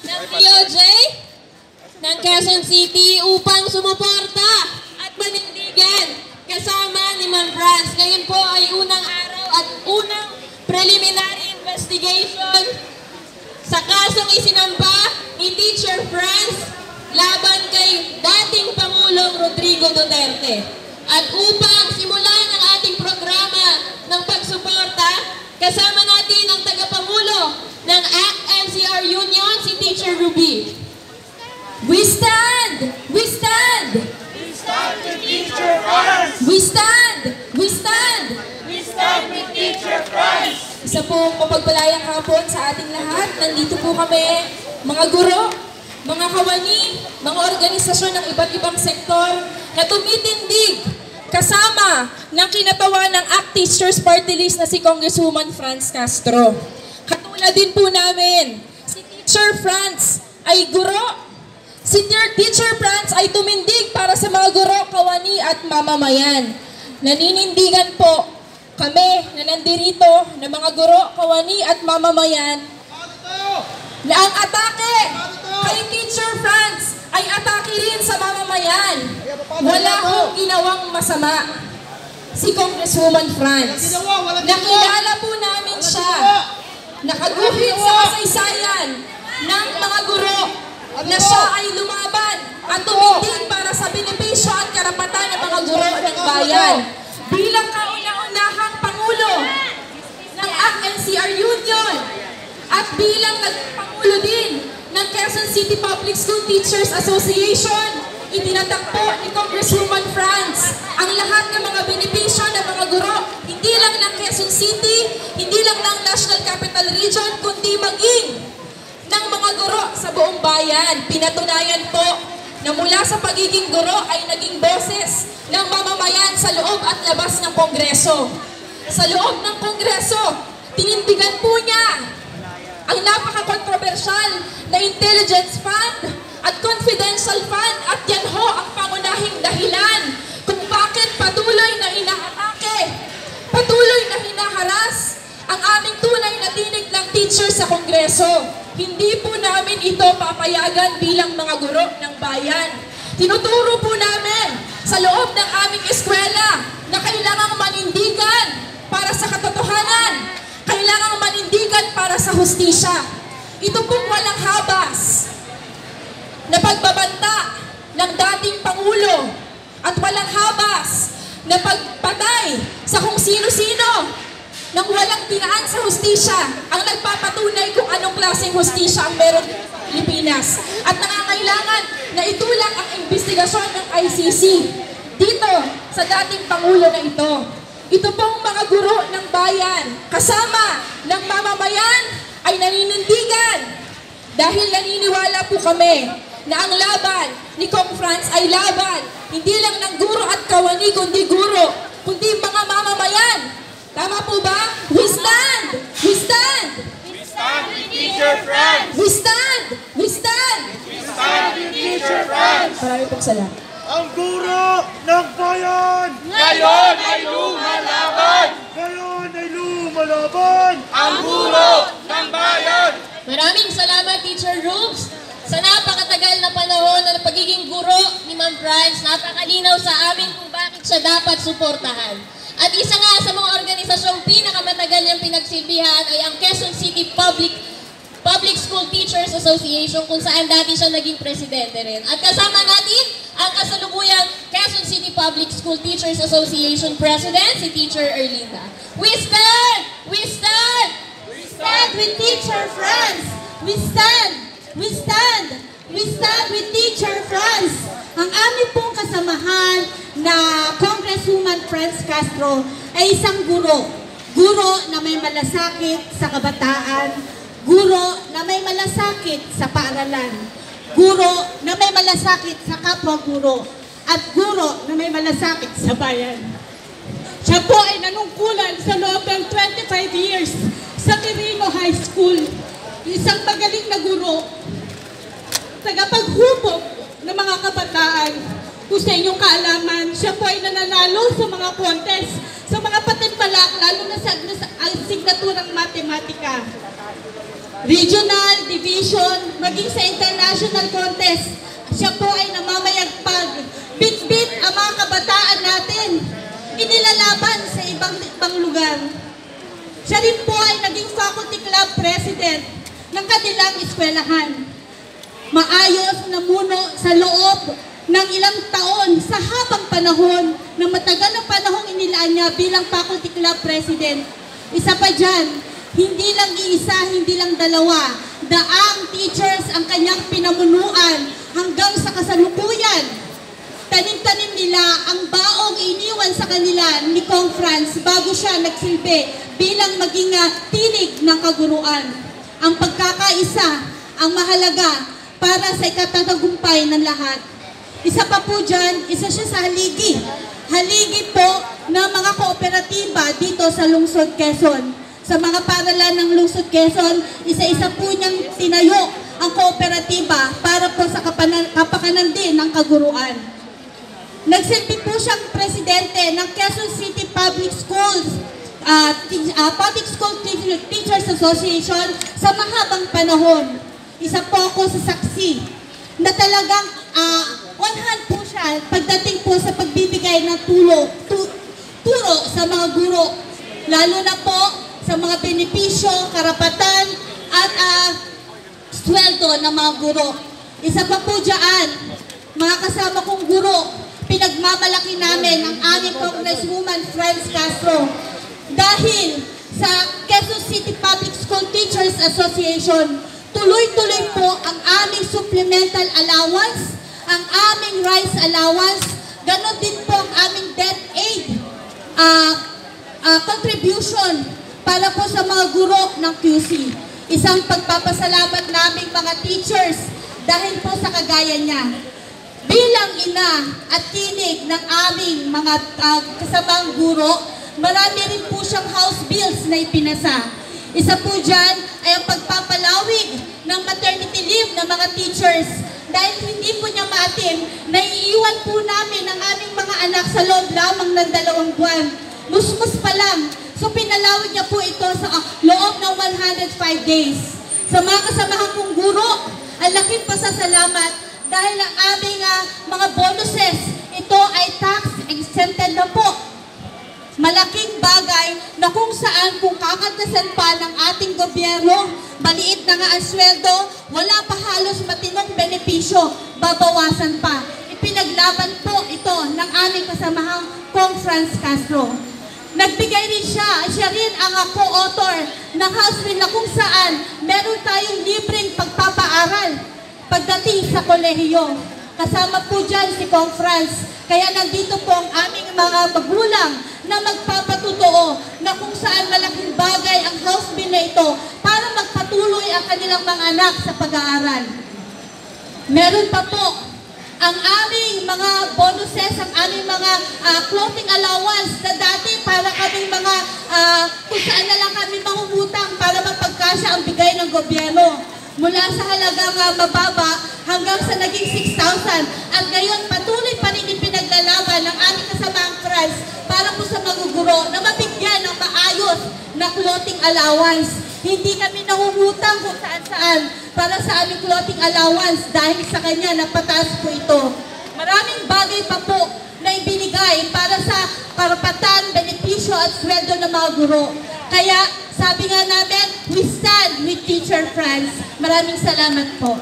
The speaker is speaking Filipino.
ng DOJ ng Quezon City upang sumuporta at manindigan kasama ni Ma'am Franz. Ngayon po ay unang araw at unang preliminary investigation sa kasong isinampa ni Teacher Franz laban kay dating Pangulong Rodrigo Duterte. At upang simulan ang ating programa ng pagsuporta, kasama natin ang tagapangulo ng ACT-NCR Union, si Teacher Ruby. We stand! We stand! We stand with Teacher Franz! We stand! We stand! We stand with Teacher Franz! Isa pong mapagpalayang hapon sa ating lahat. Nandito po kami, mga guro, mga kawani, mga organisasyon ng iba't ibang sektor na tumitindig kasama ng kinatawan ng ACT Teachers Party List na si Congresswoman Franz Castro. Katulad din po namin, si Teacher Franz ay guro. Si Teacher Franz ay tumindig para sa mga guro, kawani at mamamayan. Naninindigan po kami na nandirito na mga guro, kawani at mamamayan na ang atake kay Teacher Franz ay atake rin sa mamamayan. Wala hong ginawang masama si Congresswoman Franz. Nakilala po namin siya. Nakaguhit sa kasaysayan ng mga guro na siya ay lumaban at tumindig para sa benepisyo at karapatan ng mga guro ng bayan. Bilang kauna-unahang Pangulo ng ACT-NCR Union at bilang nagpangulo din ng Quezon City Public School Teachers Association, itinatakpo ni Congresswoman Franz ang lahat ng mga benepisyo ng mga guro, hindi lang ng Quezon City, hindi lang ng National Capital Region, kundi maging ng mga guro sa buong bayan. Pinatunayan po na mula sa pagiging guro ay naging boses ng mamamayan sa loob at labas ng Kongreso. Sa loob ng Kongreso, tinindigan po niya ang napaka-kontrobersyal na intelligence fund at confidential fund, at yan ho ang pangunahing dahilan kung bakit patuloy na inaatake, patuloy na hinaharas ang aming tunay na tinig ng teachers sa Kongreso. Hindi po namin ito papayagan bilang mga guro ng bayan. Tinuturo po namin sa loob ng aming eskwela na kailangang manindigan para sa katotohanan, kailangang manindigan para sa hustisya. Ito pong walang habas na pagbabanta ng dating Pangulo at walang habas na pagpatay sa kung sino-sino nang walang tinaan sa hustisya ang nagpapatunay kung anong klaseng hustisya ang meron sa Pilipinas. At nangangailangan na itulak ang investigasyon ng ICC dito sa dating Pangulo na ito. Ito pong mga guro ng bayan, kasama ng mamamayan, ay naninindigan dahil naniniwala po kami na ang laban ni Kong Franz ay laban hindi lang ng guro at kawani, kundi guro, kundi mga mamamayan. Tama po ba? We stand! We stand! We stand with Teacher Franz! We stand! We stand! We stand with Teacher Franz! Maraming pong salamat. Ang guro ng bayan! Ngayon ay lumalaban! Ngayon ay lumalaban! Ang guro ng bayan! Maraming salamat, Teacher Rubes, sa napakatagal na panahon na pagiging guro ni Ma'am Franz. Napakalinaw sa amin kung bakit siya dapat suportahan. At isa nga sa mga organisasyong pinakamatagal niyang pinagsilbihan ay ang Quezon City Public School Teachers Association, kung saan dati siya naging presidente rin. At kasama natin ang kasalukuyang Quezon City Public School Teachers Association President, si Teacher Erlinda. We stand! We stand! We stand with Teacher Franz! We stand! We stand! We stand with Teacher Franz! Ang aming pong kasamahan na Congresswoman Franz Castro ay isang guro. Guro na may malasakit sa kabataan. Guro na may malasakit sa paaralan. Guro na may malasakit sa kapwa-guro. At guro na may malasakit sa bayan. Siya po ay nanungkulan sa loob ng 25 years sa Quirino High School. Isang magaling na guro. Tagapaghubog ng mga kabataan. Kung sa inyong kaalaman, siya po ay nananalo sa mga contest, sa mga patimpalak, lalo na sa asignaturang matematika. Regional, division, maging sa international contest, siya po ay namamayagpag. Bit-bit ang mga kabataan natin. Inilalaban sa ibang lugar. Siya rin po ay naging faculty club president ng kanilang eskwelahan. Maayos na muno sa loob ng ilang taon sa habang panahon na matagal na panahong inilaan niya bilang faculty club president. Isa pa dyan, hindi lang iisa, hindi lang dalawa, daang teachers ang kanyang pinamunuan hanggang sa kasalukuyan. Tanim-tanim nila ang baong iniwan sa kanila ni Kong Franz bago siya nagsilbi bilang maging tinig ng kaguruan. Ang pagkakaisa ang mahalaga para sa ikatatagumpay ng lahat. Isa pa po dyan, isa siya sa haligi. Haligi po ng mga kooperatiba dito sa Lungsod Quezon. Sa mga paralan ng Lungsod Quezon, isa-isa po niyang tinayo ang kooperatiba para po sa kapakanan din ng kaguruan. Nagsilbi po siyang presidente ng Quezon City Public Schools, Public School Teachers Association sa mahabang panahon. Isa po ako sa saksi na talagang on hand po siya pagdating po sa pagbibigay ng turo sa mga guro, lalo na po sa mga benepisyo, karapatan at sweldo ng mga guro. Isa pa po dyan, mga kasama kong guro, pinagmamalaki namin ang aming Congresswoman Franz Castro dahil sa Quezon City Public School Teachers Association, tuloy-tuloy po ang aming supplemental allowance, ang aming rice allowance, ganon din po ang aming debt aid contribution para po sa mga guro ng QC. Isang pagpapasalamat naming mga teachers dahil po sa kagaya niya. Bilang ina at tinig ng aming mga kasamang guro, marami rin po siyang house bills na ipinasa. Isa po dyan ay ang pagpapalawig ng maternity leave ng mga teachers. Dahil hindi po niya maatim, naiiwan po namin ang aming mga anak sa loob lamang ng 2 buwan. Musmus pa lang. So pinalawig niya po ito sa loob ng 105 days. Sa mga kasamahan kong guro, ang laking pasasalamat dahil ang aming mga bonuses, ito ay tax exempted na po. Malaking bagay na kung saan kung kakatasan pa ng ating gobyerno, maliit na nga ang sweldo, wala pa halos matinong benepisyo, babawasan pa. Ipinaglaban po ito ng aming kasamahang Kong Franz Castro. Nagbigay rin siya rin ang co-author ng House Bill na kung saan meron tayong libreng pagpapaaral pagdating sa kolehiyo. Kasama po dyan si Kong Franz. Kaya nandito po ang aming mga magulang na magpapatutuo na kung saan malaking bagay ang House Bill na ito para magpatuloy ang kanilang mga anak sa pag-aaral. Meron pa po ang aming mga bonuses, ang aming mga clothing allowance na dati para kaming mga kung saan na lang kami mangungutang para mapagkasya ang bigay ng gobyerno. Mula sa halagang mababa hanggang sa naging 6,000. At ngayon, patuloy pa rin ipinaglalaban ng aming kasamang Franz para po sa maguguro na mabigyan ng maayos na clothing allowance. Hindi kami nangungutang kung saan-saan para sa aming clothing allowance dahil sa kanya napataas po ito. Maraming bagay pa po na ibinigay para sa karapatan, benepisyo at sweldo ng mga guro. Kaya sabi nga namin, we stand with Teacher Franz. Maraming salamat po.